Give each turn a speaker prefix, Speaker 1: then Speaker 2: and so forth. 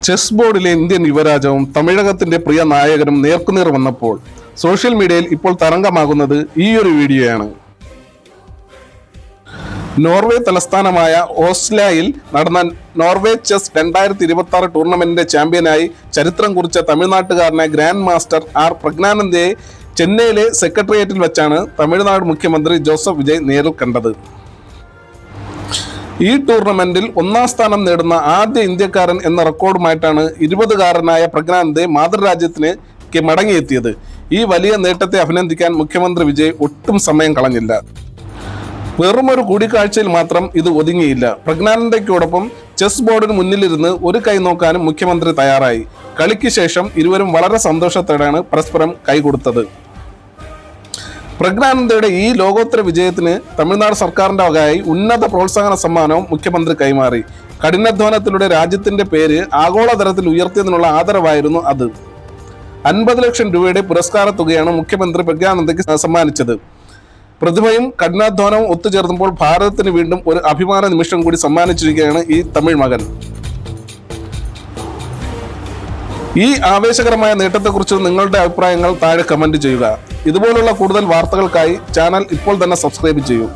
Speaker 1: Chess ബോർഡിലെ Indian യുവരാജവും തമിഴകത്തിന്റെ പ്രിയ നായകനും നേർക്കുനേർ വന്നപ്പോൾ സോഷ്യൽ മീഡിയയിൽ ഇപ്പോൾ തരംഗമാകുന്നത് ഈയൊരു വീഡിയോയാണ്. നോർവേ തലസ്ഥാനമായ ഓസ്ലോയിൽ നടന്ന നോർവേ ചെസ് 2026 ടൂർണമെന്റിന്റെ ചാമ്പ്യനായി ചരിത്രം കുറിച്ച തമിഴ്നാട്ടുകാരനായ ഗ്രാൻഡ് മാസ്റ്റർ ആർ പ്രജ്ഞാനന്ദയെ ചെന്നൈയിലെ സെക്രട്ടേറിയറ്റിൽ വെച്ചാണ് തമിഴ്നാട് മുഖ്യമന്ത്രി ജോസഫ് വിജയ് നേരിൽ കണ്ടത്. ഈ ടൂർണമെന്റിൽ 1ാം സ്ഥാനം നേടുന്ന ആദ്യ ഇന്ത്യക്കാരൻ എന്ന റെക്കോർഡുമായിട്ടാണ് 20കാരനായ പ്രജ്ഞാനന്ദെ മാതൃരാജ്യത്തിലേക്ക് മടങ്ങിയെത്തിയത്. ഈ വലിയ നേട്ടത്തെ അഭിനന്ദിക്കാൻ മുഖ്യമന്ത്രി വിജയ് ഒട്ടും സമയം കളഞ്ഞില്ല. വെറുമൊരു കൂടിക്കാഴ്ചയിൽ മാത്രം ഇത് ഒതുങ്ങിയില്ല. പ്രജ്ഞാനന്ദയ്ക്കൊപ്പം ചെസ് ബോർഡിന് മുന്നിലിരുന്ന് ഒരു കൈ നോക്കാനും മുഖ്യമന്ത്രി തയ്യാറായി. കളിക്ക് ശേഷം ഇരുവരും വളരെ സന്തോഷത്തോടെയാണ് പരസ്പരം കൈകൊടുത്തത്. പ്രജ്ഞാനന്ദയുടെ ഈ ലോകോത്തര വിജയത്തിന് തമിഴ്നാട് സർക്കാരിന്റെ വകയായി ഉന്നത പ്രോത്സാഹന സമ്മാനവും മുഖ്യമന്ത്രി കൈമാറി. കഠിനാധ്വാനത്തിലൂടെ രാജ്യത്തിന്റെ പേര് ആഗോളതലത്തിൽ ഉയർത്തിയതിനുള്ള ആദരവായിരുന്നു അത്. 50 ലക്ഷം രൂപയുടെ പുരസ്കാര തുകയാണ് മുഖ്യമന്ത്രി പ്രജ്ഞാനന്ദയ്ക്ക് സമ്മാനിച്ചത്. പ്രതിഭയും കഠിനാധ്വാനവും ഒത്തുചേർന്നപ്പോൾ ഭാരതത്തിന് വീണ്ടും ഒരു അഭിമാന നിമിഷം കൂടി സമ്മാനിച്ചിരിക്കുകയാണ് ഈ തമിഴ് മകൻ. ഈ ആവേശകരമായ നേട്ടത്തെക്കുറിച്ച് നിങ്ങളുടെ അഭിപ്രായങ്ങൾ താഴെ കമന്റ് ചെയ്യുക. ഇതുപോലുള്ള കൂടുതൽ വാർത്തകൾക്കായി ചാനൽ ഇപ്പോൾ തന്നെ സബ്സ്ക്രൈബ് ചെയ്യൂ.